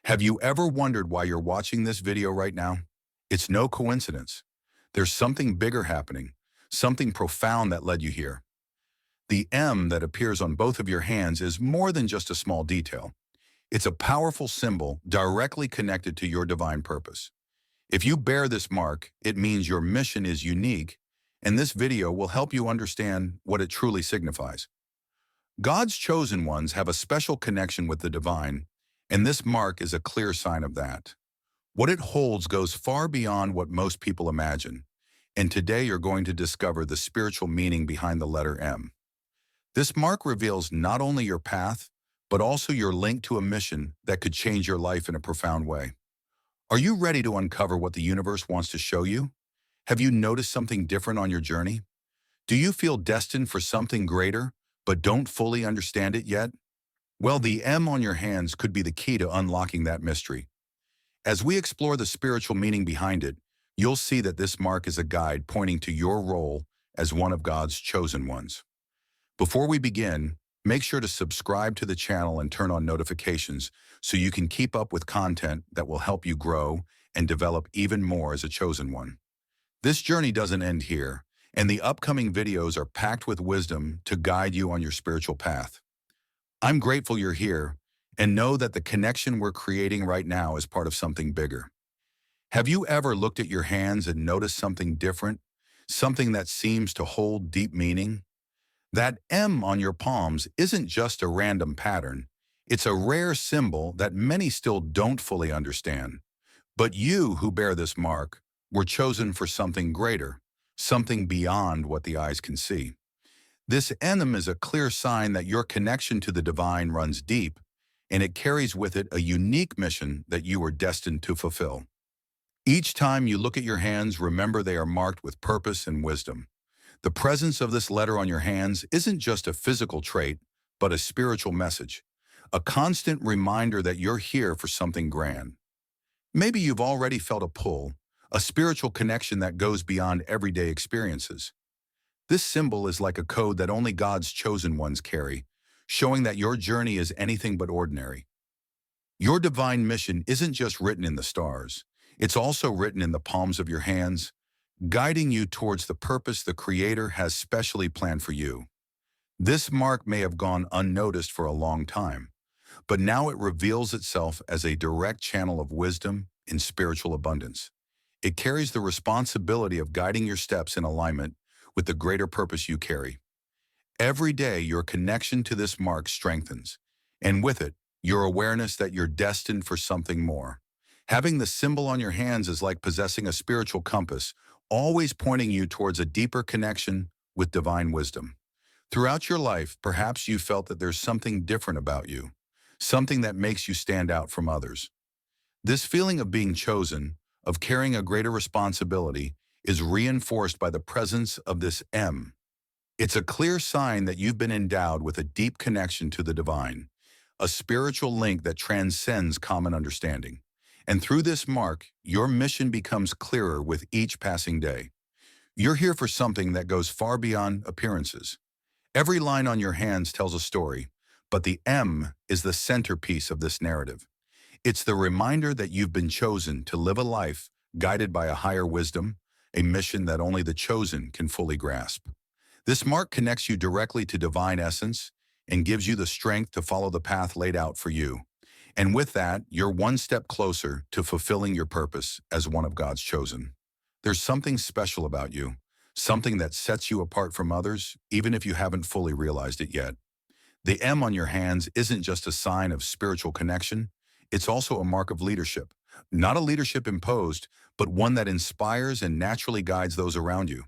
Have you ever wondered why you're watching this video right now? It's no coincidence. There's something bigger happening, something profound that led you here. The M that appears on both of your hands is more than just a small detail. It's a powerful symbol directly connected to your divine purpose. If you bear this mark, it means your mission is unique, and this video will help you understand what it truly signifies. God's chosen ones have a special connection with the divine, and this mark is a clear sign of that. What it holds goes far beyond what most people imagine, and today you're going to discover the spiritual meaning behind the letter M. This mark reveals not only your path, but also your link to a mission that could change your life in a profound way. Are you ready to uncover what the universe wants to show you? Have you noticed something different on your journey? Do you feel destined for something greater, but don't fully understand it yet? Well, the M on your hands could be the key to unlocking that mystery. As we explore the spiritual meaning behind it, you'll see that this mark is a guide pointing to your role as one of God's chosen ones. Before we begin, make sure to subscribe to the channel and turn on notifications so you can keep up with content that will help you grow and develop even more as a chosen one. This journey doesn't end here, and the upcoming videos are packed with wisdom to guide you on your spiritual path. I'm grateful you're here, and know that the connection we're creating right now is part of something bigger. Have you ever looked at your hands and noticed something different, something that seems to hold deep meaning? That M on your palms isn't just a random pattern. It's a rare symbol that many still don't fully understand. But you who bear this mark were chosen for something greater, something beyond what the eyes can see. This M is a clear sign that your connection to the divine runs deep, and it carries with it a unique mission that you were destined to fulfill. Each time you look at your hands, remember they are marked with purpose and wisdom. The presence of this letter on your hands isn't just a physical trait, but a spiritual message, a constant reminder that you're here for something grand. Maybe you've already felt a pull, a spiritual connection that goes beyond everyday experiences. This symbol is like a code that only God's chosen ones carry, showing that your journey is anything but ordinary. Your divine mission isn't just written in the stars, it's also written in the palms of your hands, guiding you towards the purpose the Creator has specially planned for you. This mark may have gone unnoticed for a long time, but now it reveals itself as a direct channel of wisdom and spiritual abundance. It carries the responsibility of guiding your steps in alignment with the greater purpose you carry. Every day, your connection to this mark strengthens, and with it, your awareness that you're destined for something more. Having the symbol on your hands is like possessing a spiritual compass, always pointing you towards a deeper connection with divine wisdom. Throughout your life, perhaps you felt that there's something different about you, something that makes you stand out from others. This feeling of being chosen, of carrying a greater responsibility, is reinforced by the presence of this M. It's a clear sign that you've been endowed with a deep connection to the divine, a spiritual link that transcends common understanding. And through this mark, your mission becomes clearer with each passing day. You're here for something that goes far beyond appearances. Every line on your hands tells a story, but the M is the centerpiece of this narrative. It's the reminder that you've been chosen to live a life guided by a higher wisdom, a mission that only the chosen can fully grasp. This mark connects you directly to divine essence and gives you the strength to follow the path laid out for you. And with that, you're one step closer to fulfilling your purpose as one of God's chosen. There's something special about you, something that sets you apart from others, even if you haven't fully realized it yet. The M on your hands isn't just a sign of spiritual connection, it's also a mark of leadership. Not a leadership imposed, but one that inspires and naturally guides those around you.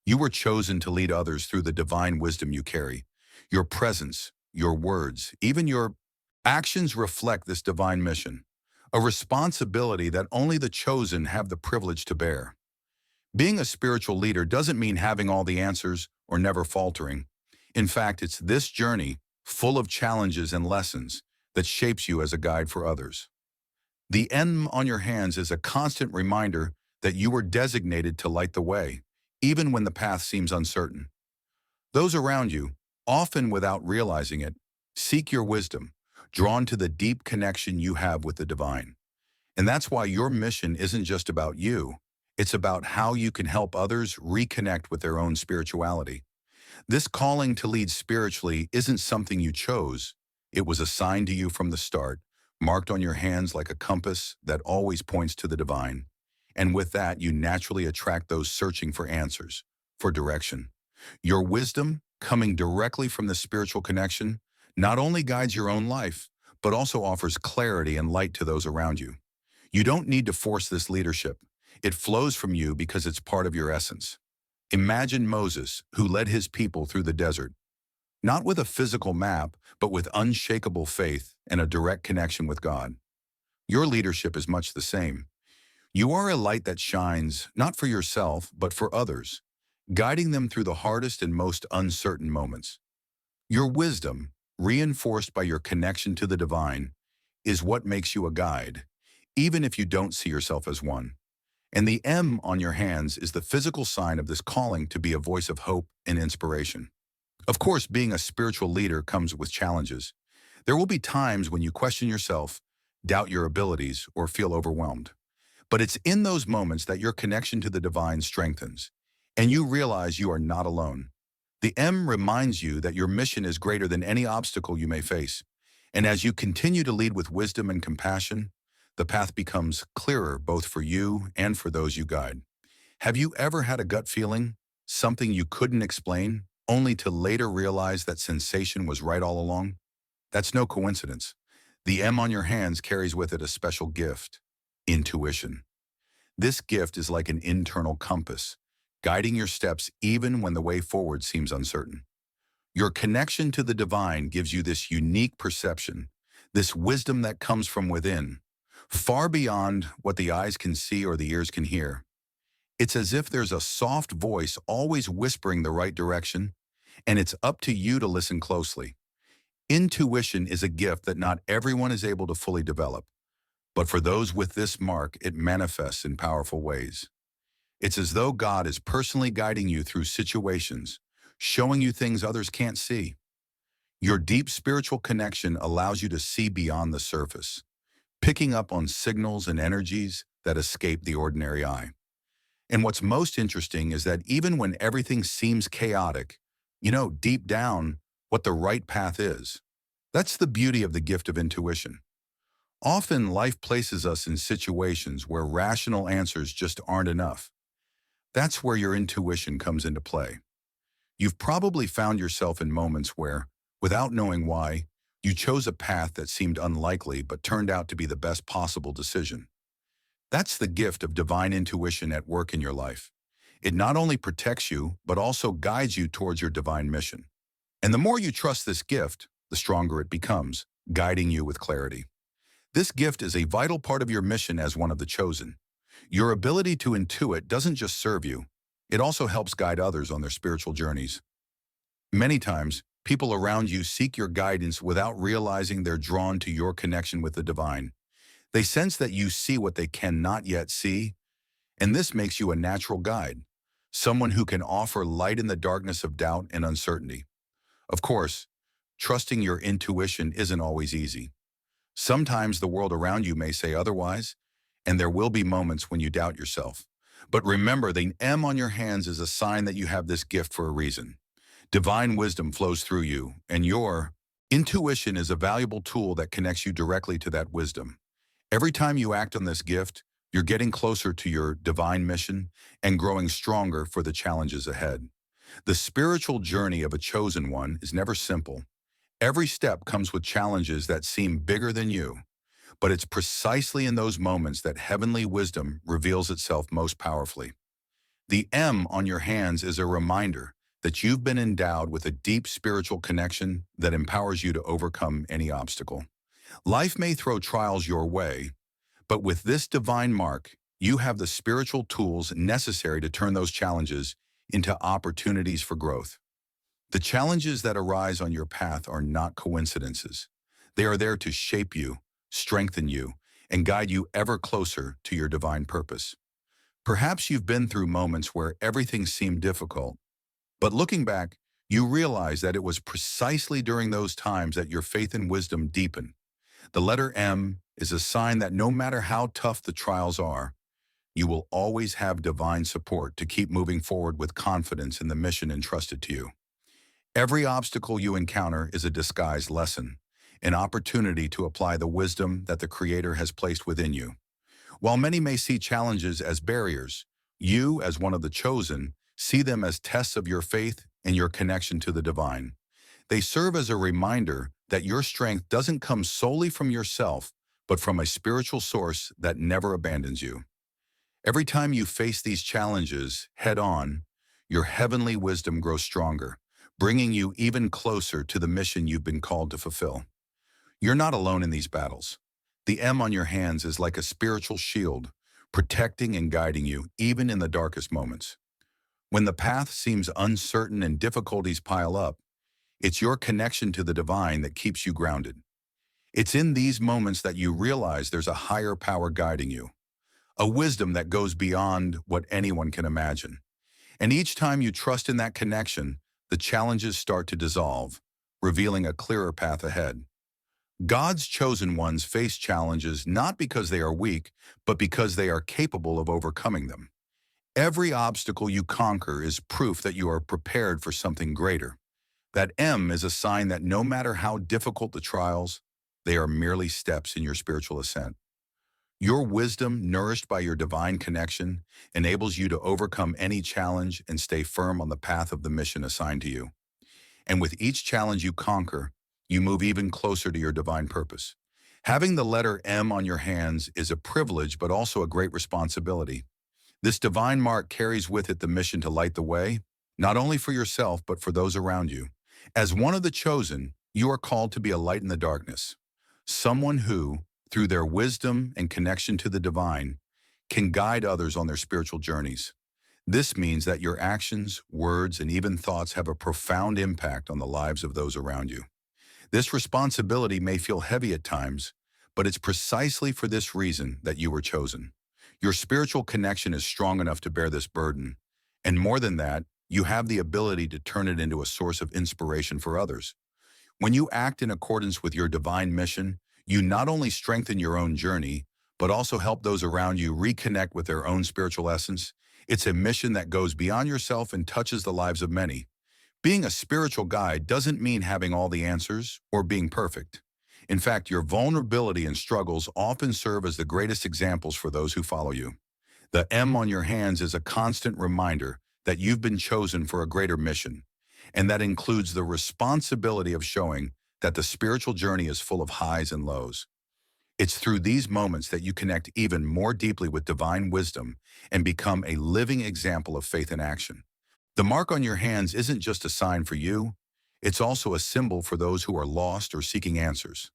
You were chosen to lead others through the divine wisdom you carry. Your presence, your words, even your actions reflect this divine mission, a responsibility that only the chosen have the privilege to bear. Being a spiritual leader doesn't mean having all the answers or never faltering. In fact, it's this journey, full of challenges and lessons, that shapes you as a guide for others. The M on your hands is a constant reminder that you were designated to light the way, even when the path seems uncertain. Those around you, often without realizing it, seek your wisdom, drawn to the deep connection you have with the divine. And that's why your mission isn't just about you. It's about how you can help others reconnect with their own spirituality. This calling to lead spiritually isn't something you chose. It was assigned to you from the start, marked on your hands like a compass that always points to the divine. And with that, you naturally attract those searching for answers, for direction. Your wisdom, coming directly from the spiritual connection, not only guides your own life, but also offers clarity and light to those around you. You don't need to force this leadership. It flows from you because it's part of your essence. Imagine Moses, who led his people through the desert, not with a physical map, but with unshakable faith and a direct connection with God. Your leadership is much the same. You are a light that shines, not for yourself, but for others, guiding them through the hardest and most uncertain moments. Your wisdom, reinforced by your connection to the divine, is what makes you a guide, even if you don't see yourself as one. And the M on your hands is the physical sign of this calling to be a voice of hope and inspiration. Of course, being a spiritual leader comes with challenges. There will be times when you question yourself, doubt your abilities, or feel overwhelmed. But it's in those moments that your connection to the divine strengthens, and you realize you are not alone. The M reminds you that your mission is greater than any obstacle you may face. And as you continue to lead with wisdom and compassion, the path becomes clearer both for you and for those you guide. Have you ever had a gut feeling, something you couldn't explain, only to later realize that sensation was right all along? That's no coincidence. The M on your hands carries with it a special gift: intuition. This gift is like an internal compass, guiding your steps even when the way forward seems uncertain. Your connection to the divine gives you this unique perception, this wisdom that comes from within, far beyond what the eyes can see or the ears can hear. It's as if there's a soft voice always whispering the right direction, and it's up to you to listen closely. Intuition is a gift that not everyone is able to fully develop, but for those with this mark, it manifests in powerful ways. It's as though God is personally guiding you through situations, showing you things others can't see. Your deep spiritual connection allows you to see beyond the surface, picking up on signals and energies that escape the ordinary eye. And what's most interesting is that even when everything seems chaotic, you know deep down what the right path is. That's the beauty of the gift of intuition. Often life places us in situations where rational answers just aren't enough. That's where your intuition comes into play. You've probably found yourself in moments where, without knowing why, you chose a path that seemed unlikely but turned out to be the best possible decision. That's the gift of divine intuition at work in your life. It not only protects you, but also guides you towards your divine mission. And the more you trust this gift, the stronger it becomes, guiding you with clarity. This gift is a vital part of your mission as one of the chosen. Your ability to intuit doesn't just serve you, it also helps guide others on their spiritual journeys. Many times, people around you seek your guidance without realizing they're drawn to your connection with the divine. They sense that you see what they cannot yet see, and this makes you a natural guide, someone who can offer light in the darkness of doubt and uncertainty. Of course, trusting your intuition isn't always easy. Sometimes the world around you may say otherwise, and there will be moments when you doubt yourself. But remember, the M on your hands is a sign that you have this gift for a reason. Divine wisdom flows through you, and your intuition is a valuable tool that connects you directly to that wisdom. Every time you act on this gift, you're getting closer to your divine mission and growing stronger for the challenges ahead. The spiritual journey of a chosen one is never simple. Every step comes with challenges that seem bigger than you, but it's precisely in those moments that heavenly wisdom reveals itself most powerfully. The M on your hands is a reminder that you've been endowed with a deep spiritual connection that empowers you to overcome any obstacle. Life may throw trials your way, but with this divine mark, you have the spiritual tools necessary to turn those challenges into opportunities for growth. The challenges that arise on your path are not coincidences. They are there to shape you, strengthen you, and guide you ever closer to your divine purpose. Perhaps you've been through moments where everything seemed difficult, but looking back, you realize that it was precisely during those times that your faith and wisdom deepened. The letter M is a sign that no matter how tough the trials are, you will always have divine support to keep moving forward with confidence in the mission entrusted to you. Every obstacle you encounter is a disguised lesson, an opportunity to apply the wisdom that the Creator has placed within you. While many may see challenges as barriers, you, as one of the chosen, see them as tests of your faith and your connection to the divine. They serve as a reminder that your strength doesn't come solely from yourself, but from a spiritual source that never abandons you. Every time you face these challenges head on, your heavenly wisdom grows stronger, bringing you even closer to the mission you've been called to fulfill. You're not alone in these battles. The M on your hands is like a spiritual shield, protecting and guiding you even in the darkest moments. When the path seems uncertain and difficulties pile up, it's your connection to the divine that keeps you grounded. It's in these moments that you realize there's a higher power guiding you, a wisdom that goes beyond what anyone can imagine. And each time you trust in that connection, the challenges start to dissolve, revealing a clearer path ahead. God's chosen ones face challenges not because they are weak, but because they are capable of overcoming them. Every obstacle you conquer is proof that you are prepared for something greater. That M is a sign that no matter how difficult the trials, they are merely steps in your spiritual ascent. Your wisdom, nourished by your divine connection, enables you to overcome any challenge and stay firm on the path of the mission assigned to you. And with each challenge you conquer, you move even closer to your divine purpose. Having the letter M on your hands is a privilege, but also a great responsibility. This divine mark carries with it the mission to light the way, not only for yourself, but for those around you. As one of the chosen, you are called to be a light in the darkness, someone who, through their wisdom and connection to the divine, can guide others on their spiritual journeys. This means that your actions, words, and even thoughts have a profound impact on the lives of those around you. This responsibility may feel heavy at times, but it's precisely for this reason that you were chosen. Your spiritual connection is strong enough to bear this burden, and more than that, you have the ability to turn it into a source of inspiration for others. When you act in accordance with your divine mission, you not only strengthen your own journey, but also help those around you reconnect with their own spiritual essence. It's a mission that goes beyond yourself and touches the lives of many. Being a spiritual guide doesn't mean having all the answers or being perfect. In fact, your vulnerability and struggles often serve as the greatest examples for those who follow you. The M on your hands is a constant reminder that you've been chosen for a greater mission, and that includes the responsibility of showing that the spiritual journey is full of highs and lows. It's through these moments that you connect even more deeply with divine wisdom and become a living example of faith in action. The mark on your hands isn't just a sign for you, it's also a symbol for those who are lost or seeking answers.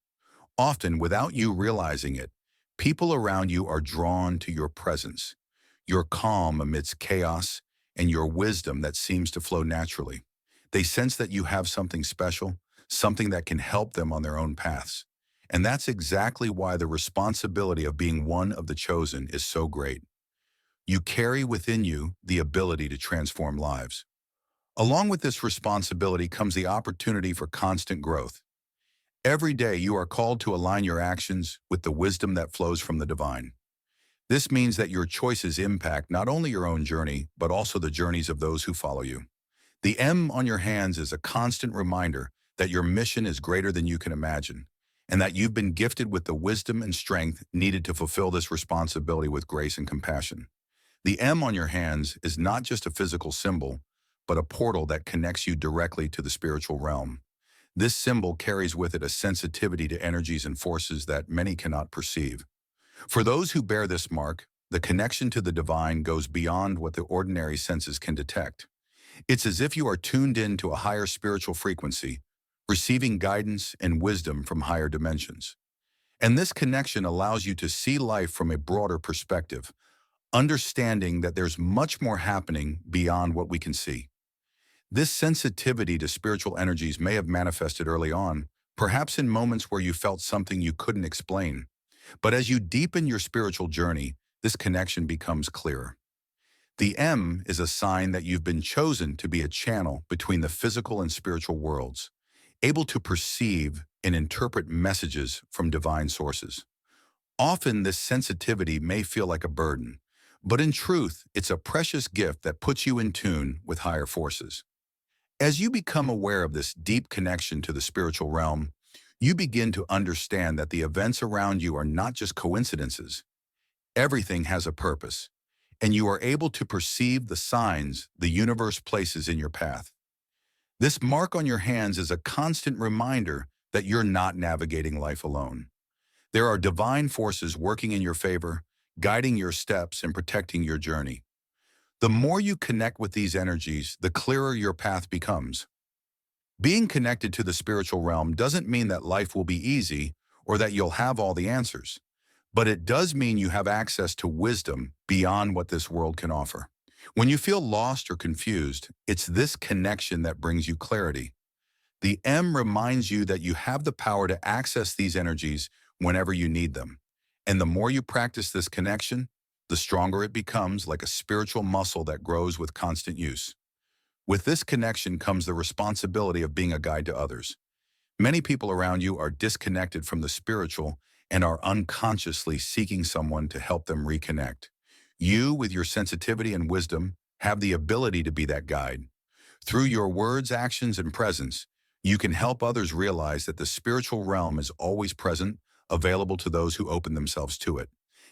Often, without you realizing it, people around you are drawn to your presence, your calm amidst chaos, and your wisdom that seems to flow naturally. They sense that you have something special, something that can help them on their own paths. And that's exactly why the responsibility of being one of the chosen is so great. You carry within you the ability to transform lives. Along with this responsibility comes the opportunity for constant growth. Every day you are called to align your actions with the wisdom that flows from the divine. This means that your choices impact not only your own journey, but also the journeys of those who follow you. The M on your hands is a constant reminder that your mission is greater than you can imagine, and that you've been gifted with the wisdom and strength needed to fulfill this responsibility with grace and compassion. The M on your hands is not just a physical symbol, but a portal that connects you directly to the spiritual realm. This symbol carries with it a sensitivity to energies and forces that many cannot perceive. For those who bear this mark, the connection to the divine goes beyond what the ordinary senses can detect. It's as if you are tuned in to a higher spiritual frequency, receiving guidance and wisdom from higher dimensions. And this connection allows you to see life from a broader perspective, understanding that there's much more happening beyond what we can see. This sensitivity to spiritual energies may have manifested early on, perhaps in moments where you felt something you couldn't explain. But as you deepen your spiritual journey, this connection becomes clearer. The M is a sign that you've been chosen to be a channel between the physical and spiritual worlds, able to perceive and interpret messages from divine sources. Often this sensitivity may feel like a burden, but in truth, it's a precious gift that puts you in tune with higher forces. As you become aware of this deep connection to the spiritual realm, you begin to understand that the events around you are not just coincidences. Everything has a purpose, and you are able to perceive the signs the universe places in your path. This mark on your hands is a constant reminder that you're not navigating life alone. There are divine forces working in your favor, guiding your steps and protecting your journey. The more you connect with these energies, the clearer your path becomes. Being connected to the spiritual realm doesn't mean that life will be easy or that you'll have all the answers, but it does mean you have access to wisdom beyond what this world can offer. When you feel lost or confused, it's this connection that brings you clarity. The M reminds you that you have the power to access these energies whenever you need them. And the more you practice this connection, the stronger it becomes, like a spiritual muscle that grows with constant use. With this connection comes the responsibility of being a guide to others. Many people around you are disconnected from the spiritual and are unconsciously seeking someone to help them reconnect. You, with your sensitivity and wisdom, have the ability to be that guide. Through your words, actions, and presence, you can help others realize that the spiritual realm is always present, available to those who open themselves to it.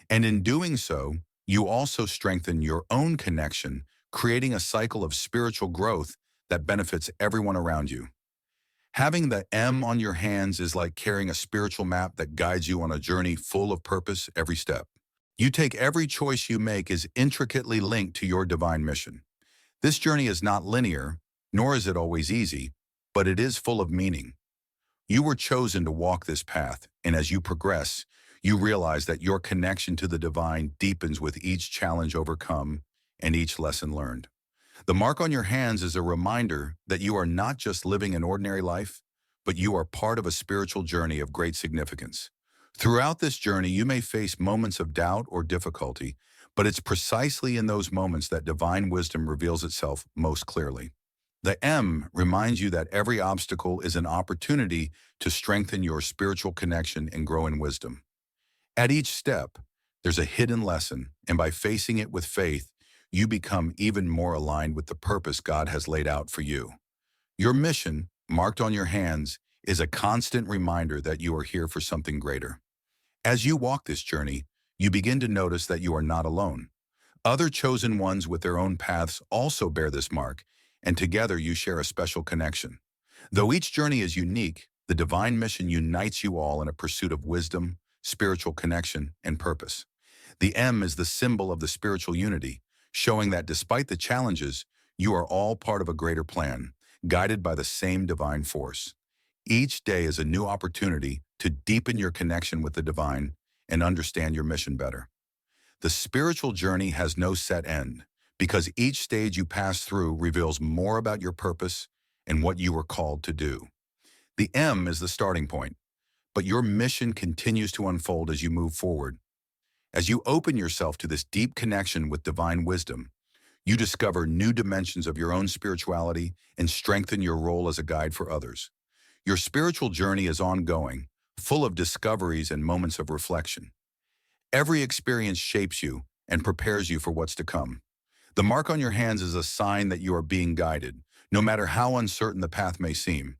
And in doing so, you also strengthen your own connection, creating a cycle of spiritual growth that benefits everyone around you. Having the M on your hands is like carrying a spiritual map that guides you on a journey full of purpose every step. You take every choice you make is intricately linked to your divine mission. This journey is not linear, nor is it always easy, but it is full of meaning. You were chosen to walk this path, and as you progress, you realize that your connection to the divine deepens with each challenge overcome and each lesson learned. The mark on your hands is a reminder that you are not just living an ordinary life, but you are part of a spiritual journey of great significance. Throughout this journey, you may face moments of doubt or difficulty, but it's precisely in those moments that divine wisdom reveals itself most clearly. The M reminds you that every obstacle is an opportunity to strengthen your spiritual connection and grow in wisdom. At each step, there's a hidden lesson, and by facing it with faith, you become even more aligned with the purpose God has laid out for you. Your mission, marked on your hands, is a constant reminder that you are here for something greater. As you walk this journey, you begin to notice that you are not alone. Other chosen ones with their own paths also bear this mark, and together you share a special connection. Though each journey is unique, the divine mission unites you all in a pursuit of wisdom, spiritual connection, and purpose. The M is the symbol of the spiritual unity, showing that despite the challenges, you are all part of a greater plan, guided by the same divine force. Each day is a new opportunity to deepen your connection with the divine and understand your mission better. The spiritual journey has no set end, because each stage you pass through reveals more about your purpose and what you were called to do. The M is the starting point, but your mission continues to unfold as you move forward. As you open yourself to this deep connection with divine wisdom, you discover new dimensions of your own spirituality and strengthen your role as a guide for others. Your spiritual journey is ongoing, full of discoveries and moments of reflection. Every experience shapes you and prepares you for what's to come. The mark on your hands is a sign that you are being guided, no matter how uncertain the path may seem.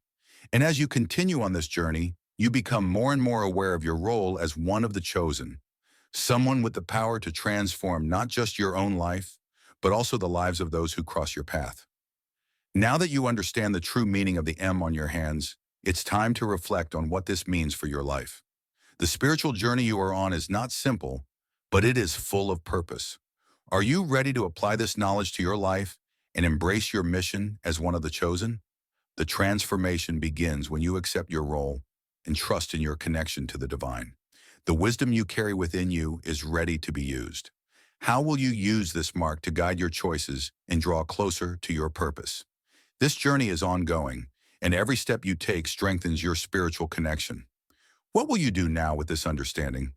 And as you continue on this journey, you become more and more aware of your role as one of the chosen, someone with the power to transform not just your own life, but also the lives of those who cross your path. Now that you understand the true meaning of the M on your hands, it's time to reflect on what this means for your life. The spiritual journey you are on is not simple, but it is full of purpose. Are you ready to apply this knowledge to your life and embrace your mission as one of the chosen? The transformation begins when you accept your role and trust in your connection to the divine. The wisdom you carry within you is ready to be used. How will you use this mark to guide your choices and draw closer to your purpose? This journey is ongoing, and every step you take strengthens your spiritual connection. What will you do now with this understanding?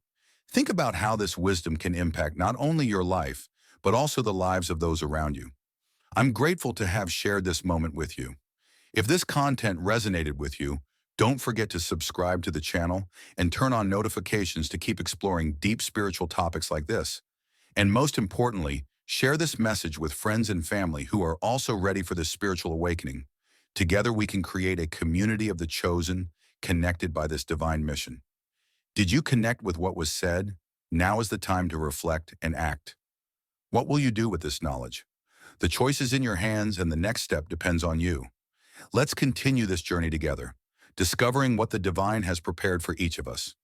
Think about how this wisdom can impact not only your life, but also the lives of those around you. I'm grateful to have shared this moment with you. If this content resonated with you, Don't forget to subscribe to the channel and turn on notifications to keep exploring deep spiritual topics like this. And most importantly, share this message with friends and family who are also ready for this spiritual awakening. Together we can create a community of the chosen, connected by this divine mission. Did you connect with what was said? Now is the time to reflect and act. What will you do with this knowledge? The choice is in your hands and the next step depends on you. Let's continue this journey together, discovering what the divine has prepared for each of us.